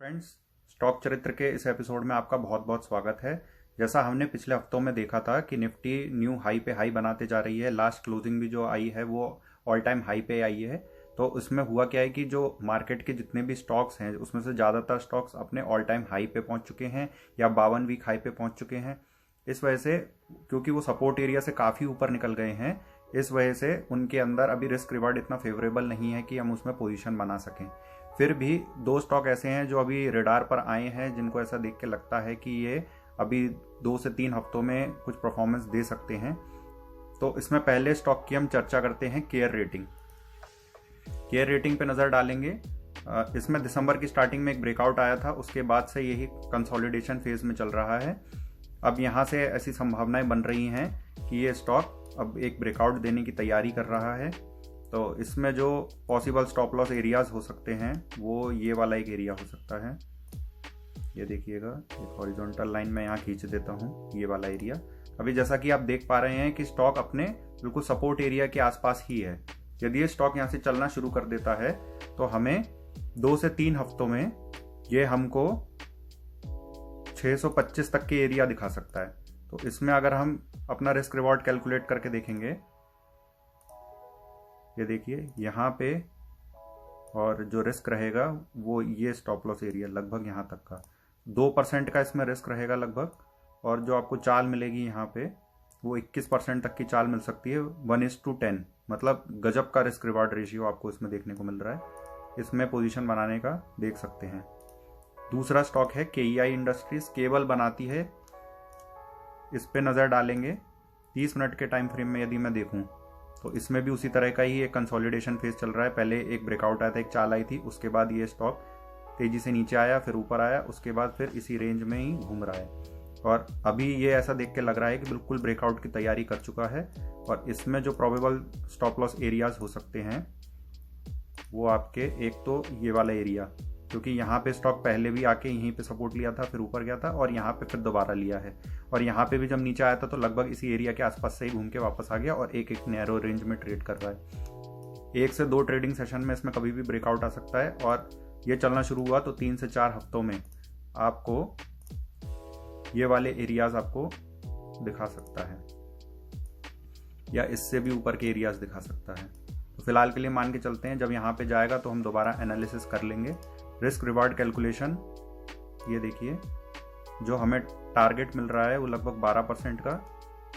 Friends, stock चरित्र के इस एपिसोड में आपका बहुत बहुत स्वागत है। जैसा हमने पिछले हफ्तों में देखा था कि निफ्टी न्यू हाई पे हाई बनाते जा रही है। लास्ट क्लोजिंग भी जो आई है वो ऑल टाइम हाई पे आई है। तो उसमें हुआ क्या है कि जो मार्केट के जितने भी स्टॉक्स हैं उसमें से ज़्यादातर स्टॉक्स अपने ऑल टाइम हाई पे पहुंच चुके हैं या 52 वीक हाई पे पहुंच चुके हैं। इस वजह से, क्योंकि वो सपोर्ट एरिया से काफ़ी ऊपर निकल गए हैं, इस वजह से उनके अंदर अभी रिस्क रिवार्ड इतना फेवरेबल नहीं है कि हम उसमें पोजीशन बना सकें। फिर भी दो स्टॉक ऐसे हैं जो अभी रेडार पर आए हैं, जिनको ऐसा देख के लगता है कि ये अभी 2 से 3 हफ्तों में कुछ परफॉर्मेंस दे सकते हैं। तो इसमें पहले स्टॉक की हम चर्चा करते हैं केयर रेटिंग। केयर रेटिंग पे नज़र डालेंगे। इसमें दिसंबर की स्टार्टिंग में एक ब्रेकआउट आया था, उसके बाद से यही कंसोलिडेशन फेज में चल रहा है। अब यहाँ से ऐसी संभावनाएं बन रही हैं कि ये स्टॉक अब एक ब्रेकआउट देने की तैयारी कर रहा है। तो इसमें जो पॉसिबल स्टॉप लॉस एरियाज हो सकते हैं वो ये वाला एक एरिया हो सकता है। ये देखिएगा, एक हॉरिजॉन्टल लाइन में यहाँ खींच देता हूँ, ये वाला एरिया। अभी जैसा कि आप देख पा रहे हैं कि स्टॉक अपने बिल्कुल सपोर्ट एरिया के आसपास ही है। यदि ये स्टॉक यहाँ से चलना शुरू कर देता है तो हमें 2 से 3 हफ्तों में ये हमको 625 तक के एरिया दिखा सकता है। तो इसमें अगर हम अपना रिस्क रिवॉर्ड कैलकुलेट करके देखेंगे, ये देखिए यहाँ पे, और जो रिस्क रहेगा वो ये स्टॉप लॉस एरिया लगभग यहाँ तक का 2% का इसमें रिस्क रहेगा लगभग। और जो आपको चाल मिलेगी यहाँ पे वो 21% तक की चाल मिल सकती है। 1:10, मतलब गजब का रिस्क रिवार्ड रेशियो आपको इसमें देखने को मिल रहा है। इसमें पोजीशन बनाने का देख सकते हैं। दूसरा स्टॉक है KEI इंडस्ट्रीज, केबल बनाती है। इस पे नज़र डालेंगे 30 मिनट के टाइम फ्रेम में। यदि मैं देखूं तो इसमें भी उसी तरह का ही एक कंसोलिडेशन फेज चल रहा है। पहले एक ब्रेकआउट आया था, एक चाल आई थी, उसके बाद ये स्टॉक तेजी से नीचे आया, फिर ऊपर आया, उसके बाद फिर इसी रेंज में ही घूम रहा है। और अभी ये ऐसा देख के लग रहा है कि बिल्कुल ब्रेकआउट की तैयारी कर चुका है। और इसमें जो प्रोबेबल स्टॉप लॉस एरियाज हो सकते हैं वो आपके, एक तो ये वाला एरिया, क्योंकि यहाँ पे स्टॉक पहले भी आके यहीं पे सपोर्ट लिया था, फिर ऊपर गया था और यहाँ पे फिर दोबारा लिया है। और यहाँ पे भी जब नीचे आया था तो लगभग इसी एरिया के आसपास से ही घूम के वापस आ गया और एक नैरो रेंज में ट्रेड कर रहा है। 1 से 2 ट्रेडिंग सेशन में इसमें कभी भी ब्रेकआउट आ सकता है। और ये चलना शुरू हुआ तो 3 से 4 हफ्तों में आपको ये वाले एरियाज आपको दिखा सकता है, या इससे भी ऊपर के एरियाज दिखा सकता है। तो फिलहाल के लिए मान के चलते हैं, जब यहाँ पे जाएगा तो हम दोबारा एनालिसिस कर लेंगे। रिस्क रिवार्ड कैलकुलेशन, ये देखिए, जो हमें टारगेट मिल रहा है वो लगभग 12% का।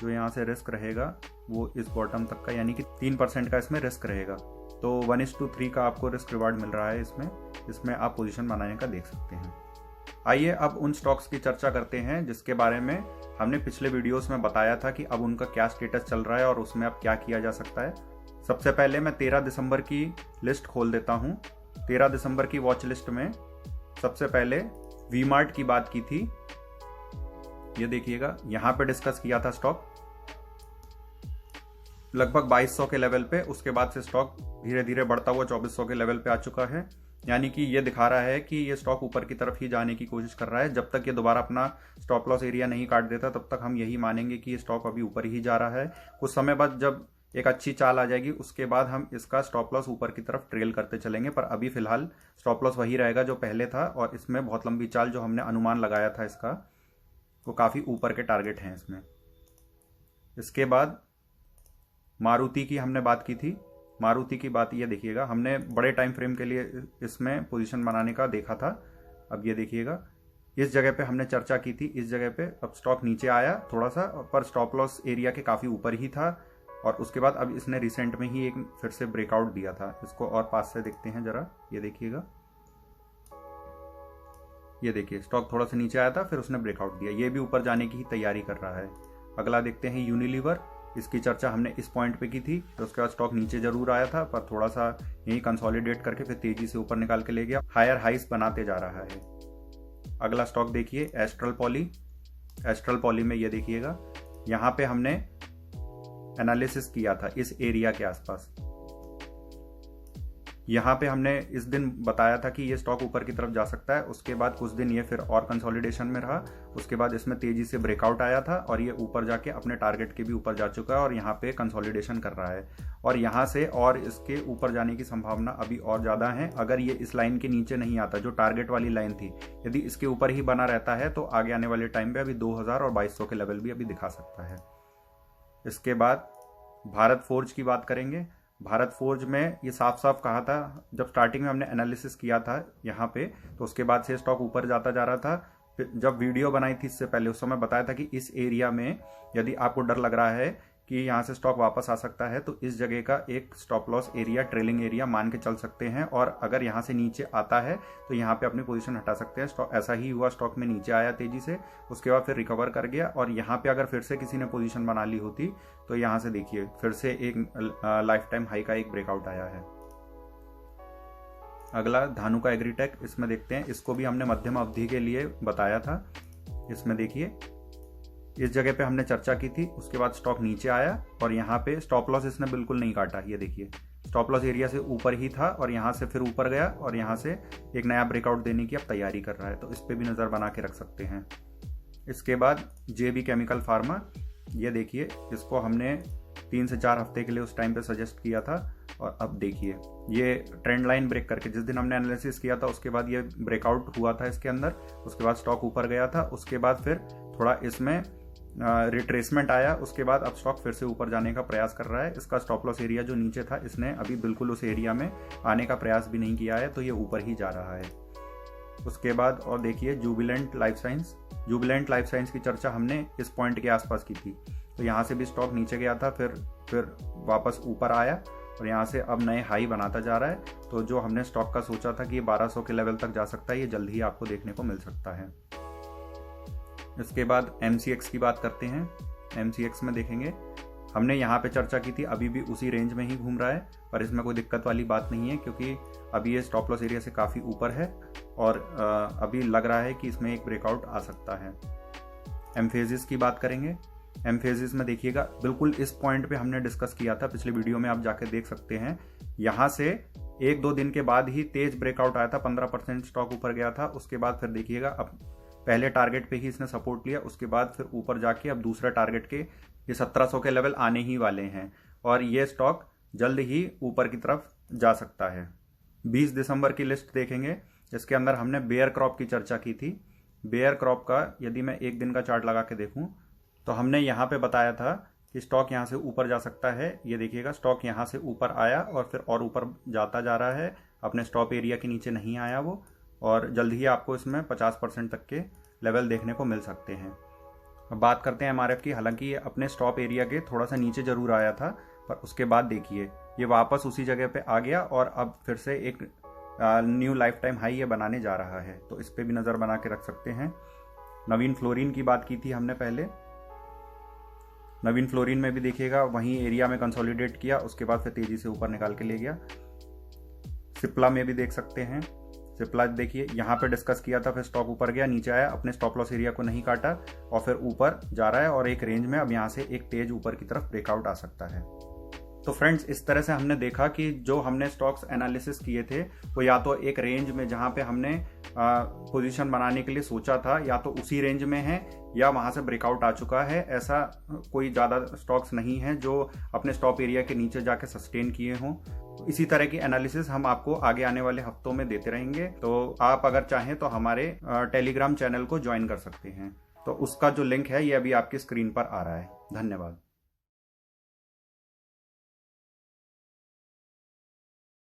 जो यहाँ से रिस्क रहेगा वो इस बॉटम तक का, यानी कि 3% का इसमें रिस्क रहेगा। तो 1:3 का आपको रिस्क रिवार्ड मिल रहा है इसमें आप पोजीशन बनाने का देख सकते हैं। आइए अब उन स्टॉक्स की चर्चा करते हैं जिसके बारे में हमने पिछले वीडियोस में बताया था कि अब उनका क्या स्टेटस चल रहा है और उसमें अब क्या किया जा सकता है। सबसे पहले मैं 13 दिसंबर की लिस्ट खोल देता हूं। 13 दिसंबर की वॉच लिस्ट में सबसे पहले वी-मार्ट की बात की थी। ये देखिएगा, यहां पे डिस्कस किया था स्टॉक लगभग 2200 के लेवल पे। उसके बाद से स्टॉक धीरे धीरे बढ़ता हुआ 2400 के लेवल पे आ चुका है। यानी कि ये दिखा रहा है कि ये स्टॉक ऊपर की तरफ ही जाने की कोशिश कर रहा है। जब तक ये दोबारा अपना स्टॉप लॉस एरिया नहीं काट देता तब तक हम यही मानेंगे कि ये स्टॉक अभी ऊपर ही जा रहा है। कुछ समय बाद जब एक अच्छी चाल आ जाएगी उसके बाद हम इसका स्टॉप लॉस ऊपर की तरफ ट्रेल करते चलेंगे। पर अभी फिलहाल स्टॉप लॉस वही रहेगा जो पहले था। और इसमें बहुत लंबी चाल जो हमने अनुमान लगाया था इसका, वो काफ़ी ऊपर के टारगेट हैं इसमें। इसके बाद मारुति की हमने बात की थी। मारुति की बात, ये देखिएगा, हमने बड़े टाइम फ्रेम के लिए इसमें पोजीशन बनाने का देखा था। अब ये देखिएगा, इस जगह पे हमने चर्चा की थी। इस जगह पे अब स्टॉक नीचे आया थोड़ा सा, पर स्टॉप लॉस एरिया के काफ़ी ऊपर ही था। और उसके बाद अब इसने रिसेंट में ही एक फिर से ब्रेकआउट दिया था। इसको और पास से देखते हैं जरा, ये देखिएगा, ये देखिए, स्टॉक थोड़ा सा नीचे आया था, फिर उसने ब्रेकआउट दिया। ये भी ऊपर जाने की ही तैयारी कर रहा है। अगला देखते हैं यूनिलीवर। इसकी चर्चा हमने इस पॉइंट पे की थी। तो उसके बाद स्टॉक नीचे जरूर आया था, पर थोड़ा सा यही कंसोलिडेट करके फिर तेजी से ऊपर निकाल के ले गया, हायर हाइस बनाते जा रहा है। अगला स्टॉक देखिए, एस्ट्रल पॉली। एस्ट्रल पॉली में ये देखिएगा, यहाँ पे हमने एनालिसिस किया था इस एरिया के आसपास। यहाँ पे हमने इस दिन बताया था कि ये स्टॉक ऊपर की तरफ जा सकता है, उसके बाद कुछ दिन ये फिर और कंसोलिडेशन में रहा, उसके बाद इसमें तेजी से ब्रेकआउट आया था और ये ऊपर जाके अपने टारगेट के भी ऊपर जा चुका है और यहाँ पे कंसोलिडेशन कर रहा है और यहाँ से और इसके ऊपर जाने की संभावना अभी और ज़्यादा है। अगर ये इस लाइन के नीचे नहीं आता, जो टारगेट वाली लाइन थी, यदि इसके ऊपर ही बना रहता है तो आगे आने वाले टाइम पे अभी 2000 और 2200 के लेवल भी अभी दिखा सकता है। इसके बाद भारत फोर्ज की बात करेंगे। भारत फोर्ज में ये साफ साफ कहा था, जब स्टार्टिंग में हमने एनालिसिस किया था यहाँ पे, तो उसके बाद से स्टॉक ऊपर जाता जा रहा था। फिर जब वीडियो बनाई थी इससे पहले, उस समय बताया था कि इस एरिया में यदि आपको डर लग रहा है कि यहाँ से स्टॉक वापस आ सकता है तो इस जगह का एक stop loss area, trailing area मान के चल सकते हैं और अगर यहाँ से नीचे आता है तो यहाँ पे अपनी पोजीशन हटा सकते हैं। स्टॉक ऐसा ही हुआ, स्टॉक में नीचे आया तेजी से, उसके बाद फिर रिकवर कर गया और यहाँ पे अगर फिर से किसी ने पोजीशन बना ली होती तो यहाँ से देखिए फिर से एक लाइफ टाइम हाई का एक ब्रेकआउट आया है। अगला धानुका एग्रीटेक, इसमें देखते हैं, इसको भी हमने मध्यम अवधि के लिए बताया था। इसमें देखिए इस जगह पे हमने चर्चा की थी, उसके बाद स्टॉक नीचे आया और यहाँ पे स्टॉप लॉस इसने बिल्कुल नहीं काटा। ये देखिए स्टॉप लॉस एरिया से ऊपर ही था और यहाँ से फिर ऊपर गया और यहाँ से एक नया ब्रेकआउट देने की अब तैयारी कर रहा है, तो इस पर भी नज़र बना के रख सकते हैं। इसके बाद JB केमिकल फार्मा, ये देखिए इसको हमने 3 से 4 हफ्ते के लिए उस टाइम पे सजेस्ट किया था और अब देखिए ये ट्रेंड लाइन ब्रेक करके, जिस दिन हमने एनालिसिस किया था उसके बाद ये ब्रेकआउट हुआ था इसके अंदर, उसके बाद स्टॉक ऊपर गया था, उसके बाद फिर थोड़ा इसमें रिट्रेसमेंट आया, उसके बाद अब स्टॉक फिर से ऊपर जाने का प्रयास कर रहा है। इसका स्टॉप लॉस एरिया जो नीचे था, इसने अभी बिल्कुल उस एरिया में आने का प्रयास भी नहीं किया है, तो ये ऊपर ही जा रहा है। उसके बाद और देखिए Jubilant life science. Jubilant life science की चर्चा हमने इस पॉइंट के आसपास की थी, तो यहाँ से भी स्टॉक नीचे गया था, फिर वापस ऊपर आया और यहाँ से अब नए हाई बनाता जा रहा है। तो जो हमने स्टॉक का सोचा था कि ये 1200 के लेवल तक जा सकता है, ये जल्द ही आपको देखने को मिल सकता है। इसके बाद MCX की बात करते हैं। MCX में देखेंगे, हमने यहाँ पे चर्चा की थी, अभी भी उसी रेंज में ही घूम रहा है, पर इसमें कोई दिक्कत वाली बात नहीं है क्योंकि अभी ये स्टॉप लॉस एरिया से काफ़ी ऊपर है और अभी लग रहा है कि इसमें एक ब्रेकआउट आ सकता है। एम्फेसिस की बात करेंगे। एम्फेसिस में देखिएगा बिल्कुल इस पॉइंट पे हमने डिस्कस किया था पिछले वीडियो में, आप जाके देख सकते हैं। यहाँ से 1-2 दिन के बाद ही तेज ब्रेकआउट आया था, 15% स्टॉक ऊपर गया था। उसके बाद फिर देखिएगा अब पहले टारगेट पे ही इसने सपोर्ट लिया, उसके बाद फिर ऊपर जाके अब दूसरे टारगेट के ये 1700 के लेवल आने ही वाले हैं और ये स्टॉक जल्द ही ऊपर की तरफ जा सकता है। 20 दिसंबर की लिस्ट देखेंगे, इसके अंदर हमने बेयर क्रॉप की चर्चा की थी। बेयर क्रॉप का यदि मैं एक दिन का चार्ट लगा के देखूं तो हमने यहाँ पे बताया था कि स्टॉक यहाँ से ऊपर जा सकता है। ये देखिएगा स्टॉक यहाँ से ऊपर आया और फिर और ऊपर जाता जा रहा है, अपने स्टॉप एरिया के नीचे नहीं आया वो, और जल्द ही आपको इसमें 50% तक के लेवल देखने को मिल सकते हैं। अब बात करते हैं MRF की। हालांकि ये अपने स्टॉप एरिया के थोड़ा सा नीचे जरूर आया था, पर उसके बाद देखिए ये वापस उसी जगह पे आ गया और अब फिर से एक न्यू लाइफ टाइम हाई ये बनाने जा रहा है, तो इस पर भी नज़र बना के रख सकते हैं। नवीन फ्लोरिन की बात की थी हमने पहले। नवीन फ्लोरिन में भी देखिएगा वहीं एरिया में कंसोलिडेट किया, उसके बाद फिर तेजी से ऊपर निकाल के ले गया। सिप्ला में भी देख सकते हैं। सिप्ला देखिए यहाँ पे डिस्कस किया था, फिर स्टॉक ऊपर गया, नीचे आया, अपने स्टॉप लॉस एरिया को नहीं काटा और फिर ऊपर जा रहा है और एक रेंज में अब यहाँ से एक तेज ऊपर की तरफ ब्रेकआउट आ सकता है। तो फ्रेंड्स इस तरह से हमने देखा कि जो हमने स्टॉक्स एनालिसिस किए थे वो या तो एक रेंज में जहाँ पे हमने पोजीशन बनाने के लिए सोचा था, या तो उसी रेंज में है या वहाँ से ब्रेकआउट आ चुका है। ऐसा कोई ज़्यादा स्टॉक्स नहीं है जो अपने स्टॉप एरिया के नीचे जाके सस्टेन किए हों। इसी तरह की एनालिसिस हम आपको आगे आने वाले हफ्तों में देते रहेंगे, तो आप अगर चाहें तो हमारे टेलीग्राम चैनल को ज्वाइन कर सकते हैं। तो उसका जो लिंक है ये अभी आपकी स्क्रीन पर आ रहा है। धन्यवाद।